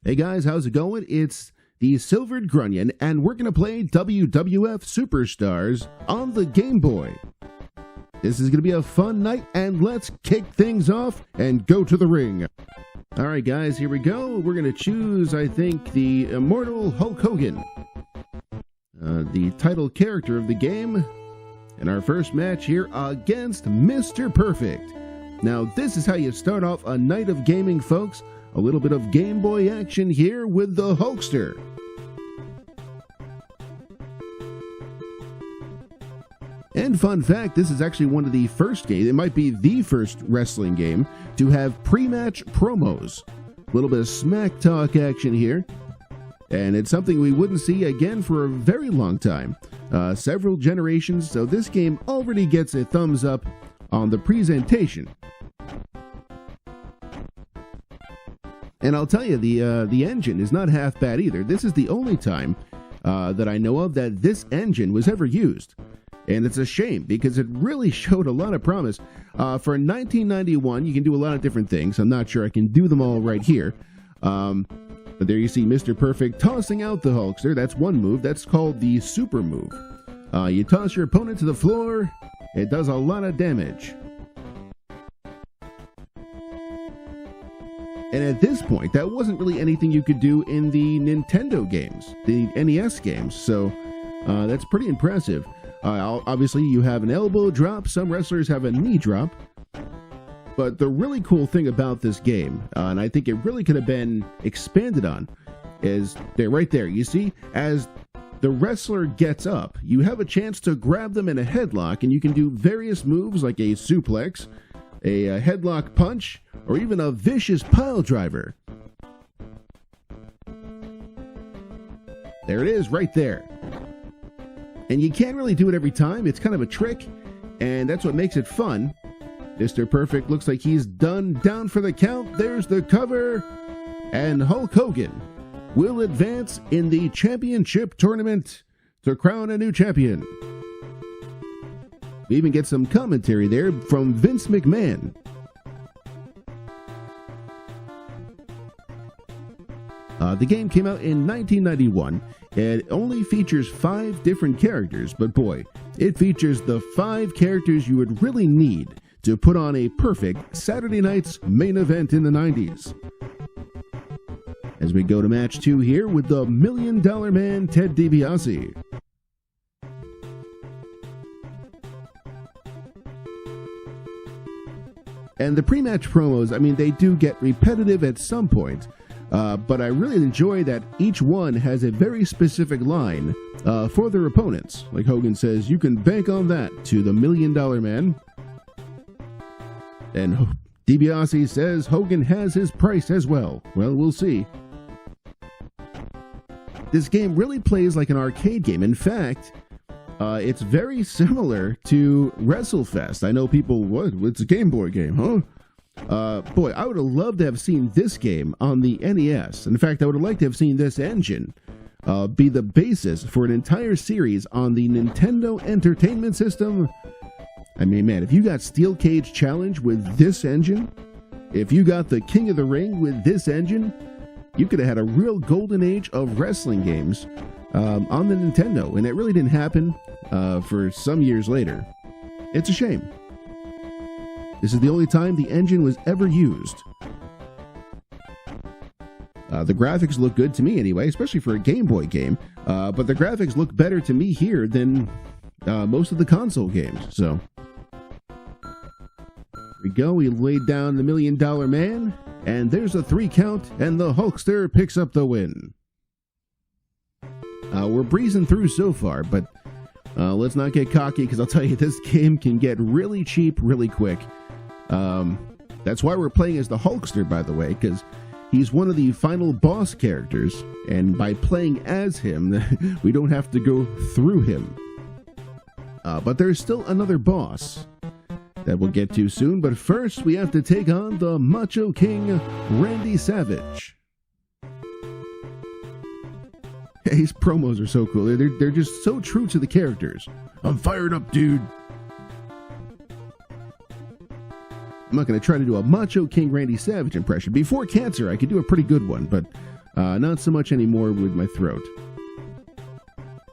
Hey guys, how's it going? It's the Silvered Grunion, and we're going to play WWF Superstars on the Game Boy. This is going to be a fun night, and let's kick things off and go to the ring. Alright guys, here we go. We're going to choose, I think, the immortal Hulk Hogan, the title character of the game, in our first match here against Mr. Perfect. Now, this is how you start off a night of gaming, folks. A little bit of Game Boy action here with the Hulkster. And fun fact, this is actually one of the first games, it might be the first wrestling game, to have pre-match promos. A little bit of smack talk action here. And it's something we wouldn't see again for a very long time. Several generations, so this game already gets a thumbs up on the presentation. And I'll tell you, the engine is not half bad either. This is the only time that I know of that this engine was ever used. And it's a shame because it really showed a lot of promise. For 1991, you can do a lot of different things. I'm not sure I can do them all right here. But there you see Mr. Perfect tossing out the Hulkster. That's one move. That's called the super move. You toss your opponent to the floor. It does a lot of damage. And at this point, that wasn't really anything you could do in the Nintendo games, the NES games, so that's pretty impressive. Obviously, you have an elbow drop, some wrestlers have a knee drop, but the really cool thing about this game, and I think it really could have been expanded on, is they're right there. You see, as the wrestler gets up, you have a chance to grab them in a headlock, and you can do various moves like a suplex, a headlock punch, or even a vicious pile driver. There it is, right there. And you can't really do it every time. It's kind of a trick, and that's what makes it fun. Mr. Perfect looks like he's down for the count. There's the cover, and Hulk Hogan will advance in the championship tournament to crown a new champion. We even get some commentary there from Vince McMahon. The game came out in 1991. It only features 5 different characters, but boy, it features the 5 characters you would really need to put on a perfect Saturday night's main event in the 90s. As we go to match 2 here with the $1 Million Man, Ted Dibiase. And the pre-match promos, I mean, they do get repetitive at some point, but I really enjoy that each one has a very specific line for their opponents. Like Hogan says, you can bank on that to the $1 Million Man. And DiBiase says Hogan has his price as well. Well, we'll see. This game really plays like an arcade game. In fact, it's very similar to WrestleFest. I know people, what? It's a Game Boy game, huh? Boy, I would have loved to have seen this game on the NES. In fact, I would have liked to have seen this engine be the basis for an entire series on the Nintendo Entertainment System. I mean, man, if you got Steel Cage Challenge with this engine, if you got the King of the Ring with this engine, you could have had a real golden age of wrestling games on the Nintendo, and it really didn't happen for some years later. It's a shame. This is the only time the engine was ever used. The graphics look good to me anyway, especially for a Game Boy game, but the graphics look better to me here than most of the console games, so. Here we go, we laid down the $1 Million Man, and there's a 3 count, and the Hulkster picks up the win. We're breezing through so far, but let's not get cocky, because I'll tell you, this game can get really cheap really quick. That's why we're playing as the Hulkster, by the way, because he's one of the final boss characters, and by playing as him, we don't have to go through him. But there's still another boss that we'll get to soon, but first we have to take on the Macho King, Randy Savage. His promos are so cool. They're just so true to the characters. I'm fired up, dude. I'm not going to try to do a Macho King Randy Savage impression. Before cancer, I could do a pretty good one, but Not so much anymore with my throat.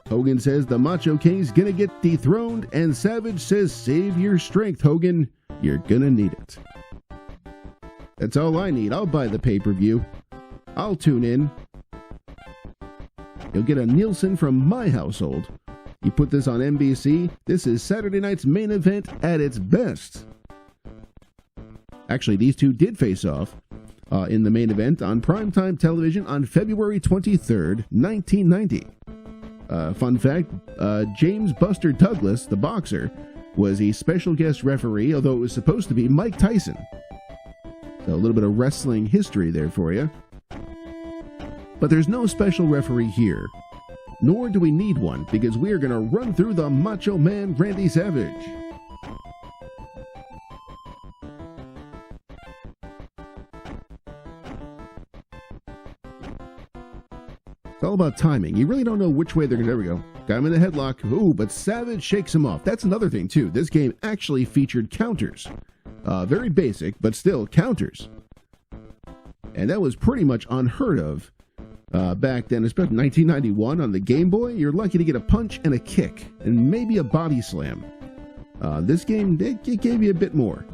Hogan says the Macho King's gonna get dethroned, and Savage says save your strength, Hogan. You're gonna need it. That's all I need. I'll buy the pay-per-view. I'll tune in. You'll get a Nielsen from my household. You put this on NBC, this is Saturday night's main event at its best. Actually, these two did face off in the main event on primetime television on February 23rd, 1990. Fun fact, James Buster Douglas, the boxer, was a special guest referee, although it was supposed to be Mike Tyson. So a little bit of wrestling history there for you. But there's no special referee here, nor do we need one, because we are going to run through the Macho Man Randy Savage. It's all about timing. You really don't know which way they're going to... There we go. Got him in a headlock. Ooh, but Savage shakes him off. That's another thing, too. This game actually featured counters. Very basic, but still counters. And that was pretty much unheard of back then, especially 1991 on the Game Boy. You're lucky to get a punch and a kick, and maybe a body slam. This game, it gave you a bit more.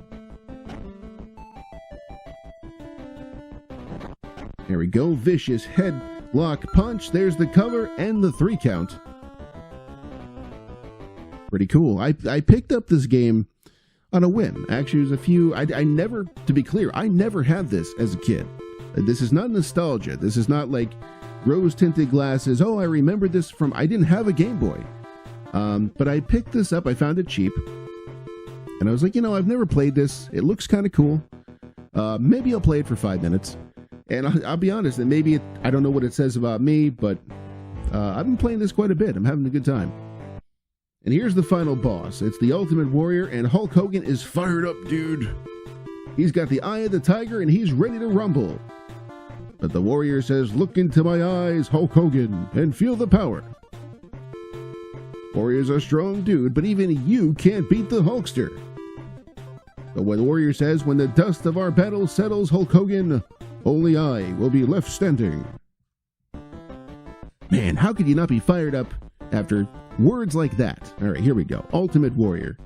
There we go. Vicious headlock punch. There's the cover and the 3 count. Pretty cool. I picked up this game on a whim. Actually, there's a few... I never, to be clear, I never had this as a kid. This is not nostalgia. This is not like rose-tinted glasses. Oh, I remember this from... I didn't have a Game Boy. But I picked this up. I found it cheap. And I was like, I've never played this. It looks kind of cool. Maybe I'll play it for 5 minutes. And I'll be honest, and maybe I don't know what it says about me, but I've been playing this quite a bit. I'm having a good time. And here's the final boss. It's the Ultimate Warrior, and Hulk Hogan is fired up, dude. He's got the eye of the tiger, and he's ready to rumble. But the Warrior says, look into my eyes, Hulk Hogan, and feel the power. Warrior's a strong dude, but even you can't beat the Hulkster. But when the Warrior says, when the dust of our battle settles, Hulk Hogan, only I will be left standing. Man, how could you not be fired up after words like that? All right, here we go. Ultimate Warrior.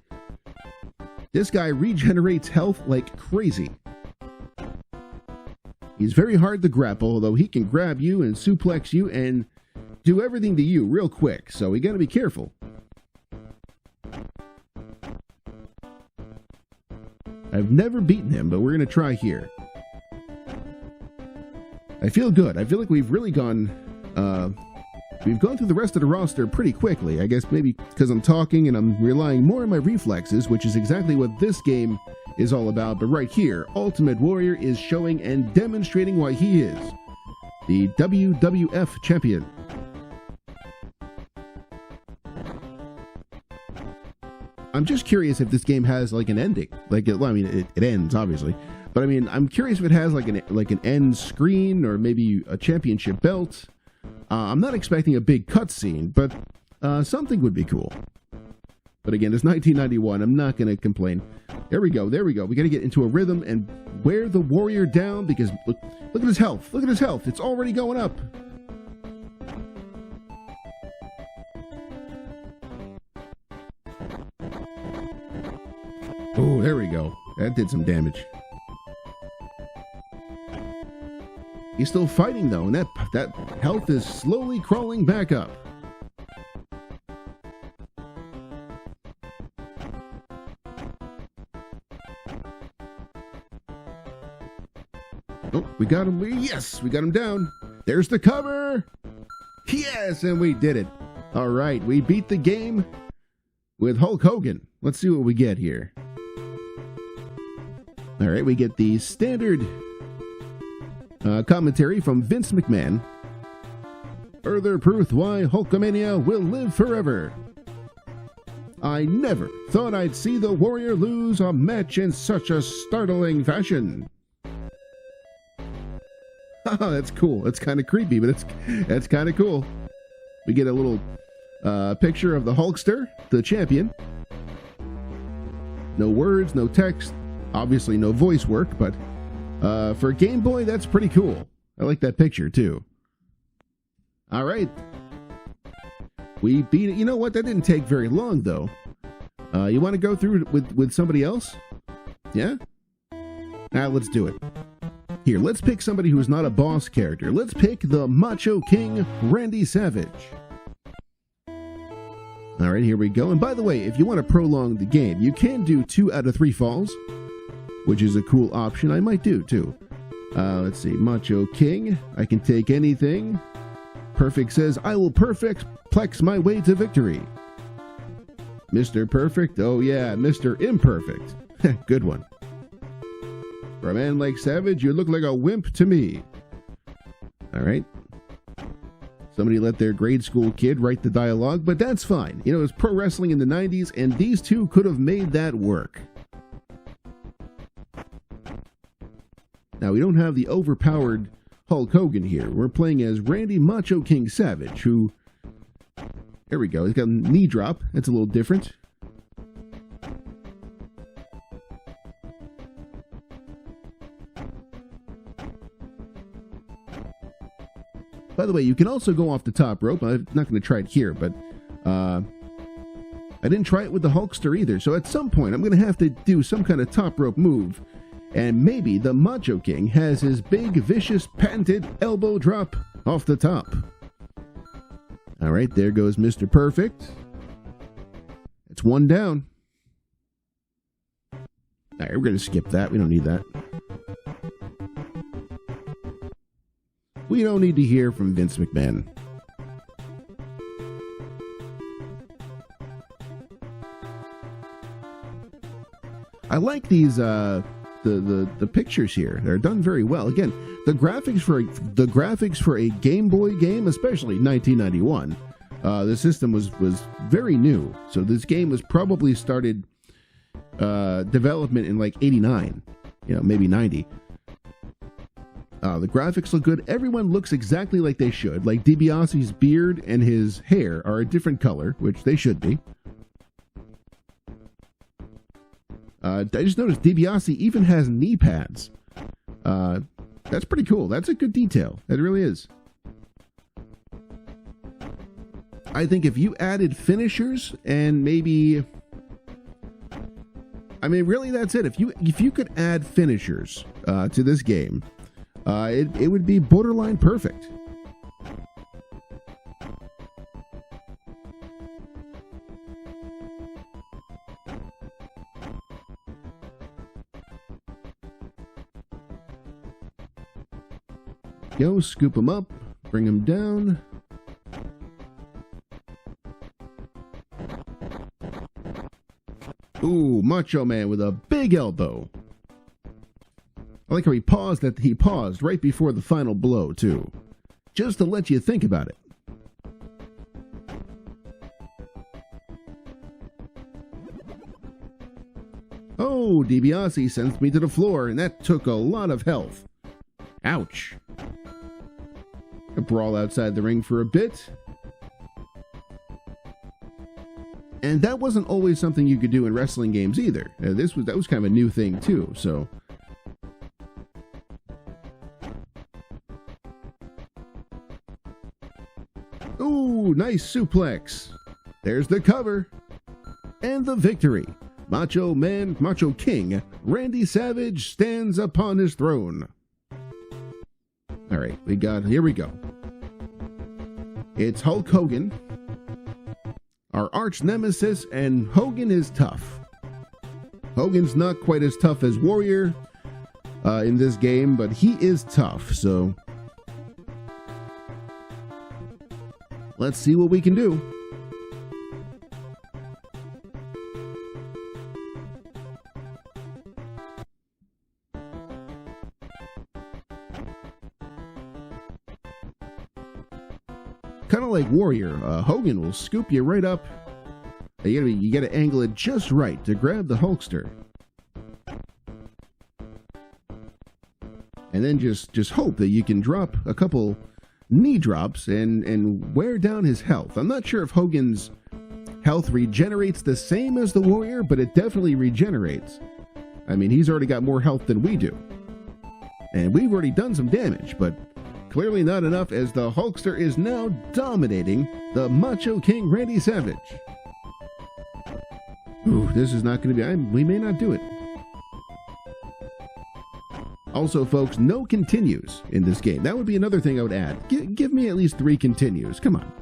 This guy regenerates health like crazy. He's very hard to grapple, although he can grab you and suplex you and do everything to you real quick, so we gotta be careful. I've never beaten him, but we're gonna try here. I feel good. I feel like we've really gone... We've gone through the rest of the roster pretty quickly. I guess maybe because I'm talking and I'm relying more on my reflexes, which is exactly what this game is all about. But right here, Ultimate Warrior is showing and demonstrating why he is the WWF champion. I'm just curious if this game has like an ending. Like, well, I mean, it ends obviously, but I mean, I'm curious if it has like an end screen or maybe a championship belt. I'm not expecting a big cutscene, but something would be cool. But again, it's 1991. I'm not going to complain. There we go. There we go. We got to get into a rhythm and wear the Warrior down because look at his health. Look at his health. It's already going up. Oh, there we go. That did some damage. He's still fighting though, and that health is slowly crawling back up. Oh, we got him. Yes, we got him down. There's the cover. Yes, and we did it. All right, we beat the game with Hulk Hogan. Let's see what we get here. All right, we get the standard commentary from Vince McMahon. Further proof why Hulkamania will live forever. I never thought I'd see the Warrior lose a match in such a startling fashion. Oh, that's cool. It's kind of creepy, but that's kind of cool. We get a little picture of the Hulkster, the champion. No words, no text, obviously no voice work, but for Game Boy, that's pretty cool. I like that picture, too. All right. We beat it. You know what? That didn't take very long, though. You want to go through it with somebody else? Yeah? Now, let's do it. Here, let's pick somebody who's not a boss character. Let's pick the Macho King, Randy Savage. All right, here we go. And by the way, if you want to prolong the game, you can do 2 out of 3 falls, which is a cool option. I might do, too. Let's see. Macho King. I can take anything. Perfect says, I will plex my way to victory. Mr. Perfect. Oh, yeah, Mr. Imperfect. Good one. For a man like Savage, you look like a wimp to me. All right. Somebody let their grade school kid write the dialogue, but that's fine. You know, it was pro wrestling in the 90s, and these two could have made that work. Now, we don't have the overpowered Hulk Hogan here. We're playing as Randy Macho King Savage, who... There we go. He's got a knee drop. That's a little different. By the way, you can also go off the top rope. I'm not going to try it here, but I didn't try it with the Hulkster either. So at some point, I'm going to have to do some kind of top rope move. And maybe the Macho King has his big, vicious, patented elbow drop off the top. All right, there goes Mr. Perfect. It's 1 down. All right, we're going to skip that. We don't need that. We don't need to hear from Vince McMahon. I like these the pictures here. They're done very well. Again, the graphics for a Game Boy game, especially 1991, the system was very new. So this game was probably started development in like 89, maybe 90. The graphics look good. Everyone looks exactly like they should. Like Dibiase's beard and his hair are a different color, which they should be. I just noticed Dibiase even has knee pads. That's pretty cool. That's a good detail. It really is. I think if you added finishers and maybe... I mean, really, that's it. If you could add finishers to this game... it would be borderline perfect. Go, scoop him up, bring him down. Ooh, Macho Man with a big elbow. I like how he paused right before the final blow, too. Just to let you think about it. Oh, Dibiase sends me to the floor, and that took a lot of health. Ouch. A brawl outside the ring for a bit. And that wasn't always something you could do in wrestling games either. That was kind of a new thing, too, so... Ooh, nice suplex. There's the cover. And the victory. Macho King, Randy Savage stands upon his throne. All right, here we go. It's Hulk Hogan, our arch nemesis, and Hogan is tough. Hogan's not quite as tough as Warrior in this game, but he is tough, so... Let's see what we can do. Kind of like Warrior, Hogan will scoop you right up. You gotta angle it just right to grab the Hulkster. And then just hope that you can drop a couple knee drops and wear down his health. I'm not sure if Hogan's health regenerates the same as the Warrior, but it definitely regenerates. I mean, he's already got more health than we do. And we've already done some damage, but clearly not enough, as the Hulkster is now dominating the Macho King Randy Savage. Ooh, this is not going to be... we may not do it. Also, folks, no continues in this game. That would be another thing I would add. Give me at least 3 continues. Come on.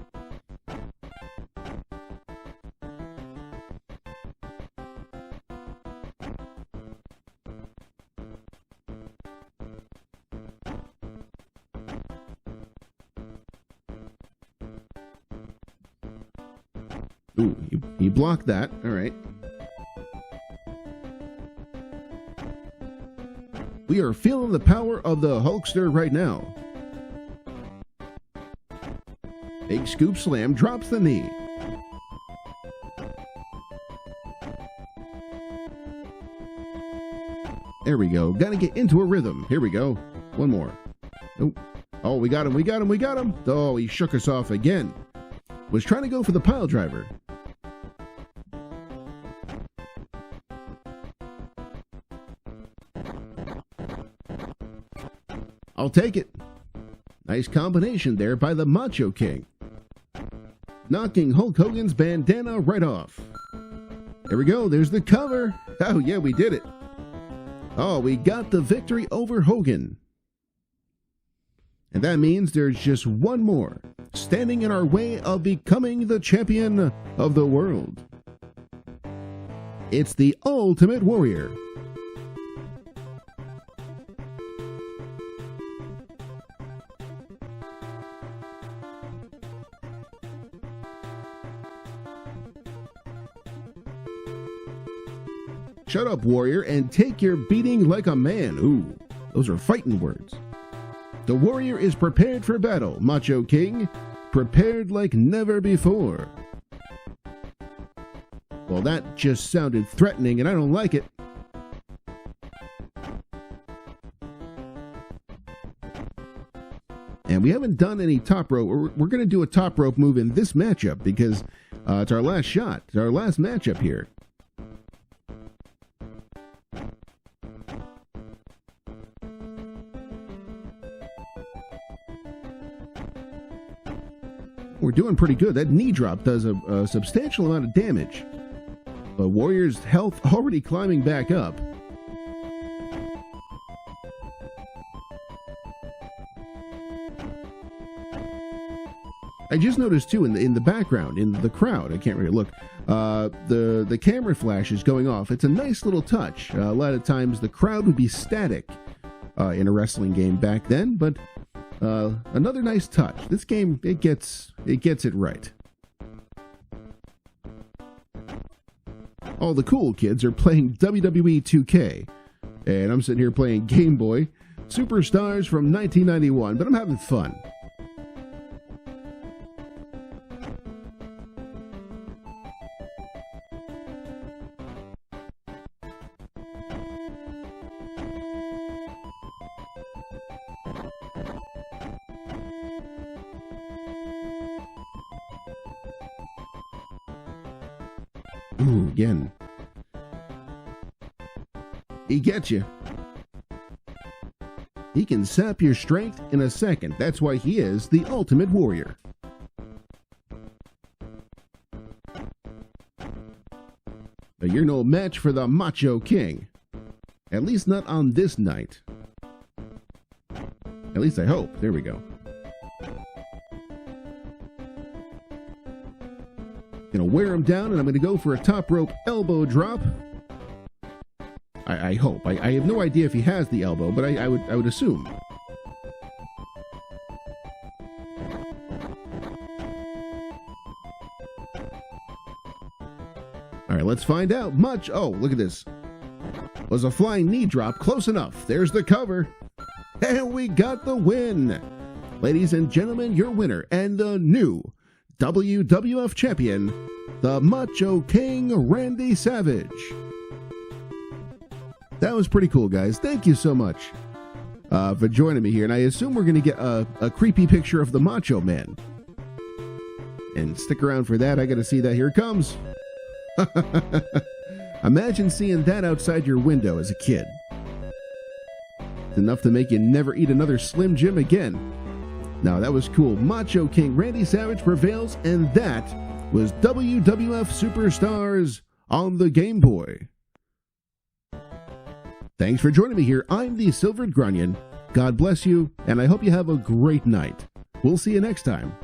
Ooh, you blocked that. All right. We are feeling the power of the Hulkster right now. Big scoop slam, drops the knee. There we go. Gotta get into a rhythm. Here we go. One more. Oh, we got him, we got him, we got him. Oh, he shook us off again. Was trying to go for the pile driver. I'll take it. Nice combination there by the Macho King. Knocking Hulk Hogan's bandana right off. There we go. There's the cover. Oh, yeah, we did it. Oh, we got the victory over Hogan. And that means there's just one more standing in our way of becoming the champion of the world. It's the Ultimate Warrior. Shut up, warrior, and take your beating like a man. Ooh, those are fighting words. The warrior is prepared for battle, Macho King. Prepared like never before. Well, that just sounded threatening, and I don't like it. And we haven't done any top rope. We're going to do a top rope move in this matchup because it's our last shot. It's our last matchup here. We're doing pretty good. That knee drop does a substantial amount of damage. But Warrior's health already climbing back up. I just noticed too in the background, in the crowd, I can't really look, the camera flash is going off. It's a nice little touch. A lot of times the crowd would be static in a wrestling game back then, but another nice touch. This game, it gets it right. All the cool kids are playing WWE 2K, and I'm sitting here playing Gameboy Superstars from 1991, but I'm having fun. Ooh, again. He gets you. He can sap your strength in a second. That's why he is the Ultimate Warrior. But you're no match for the Macho King. At least not on this night. At least I hope. There we go. Gonna wear him down, and I'm gonna go for a top rope elbow drop. I hope. I have no idea if he has the elbow, but I would assume. All right, let's find out. Oh, look at this. Was a flying knee drop close enough? There's the cover, and we got the win. Ladies and gentlemen, your winner and the new WWF champion, the Macho King Randy Savage. That was pretty cool, guys. Thank you so much for joining me here. And I assume we're going to get a creepy picture of the Macho Man. And stick around for that. I got to see that. Here it comes. Imagine seeing that outside your window as a kid. It's enough to make you never eat another Slim Jim again. Now that was cool. Macho King Randy Savage prevails, and that was WWF Superstars on the Game Boy. Thanks for joining me here. I'm the Silvered Grunion. God bless you, and I hope you have a great night. We'll see you next time.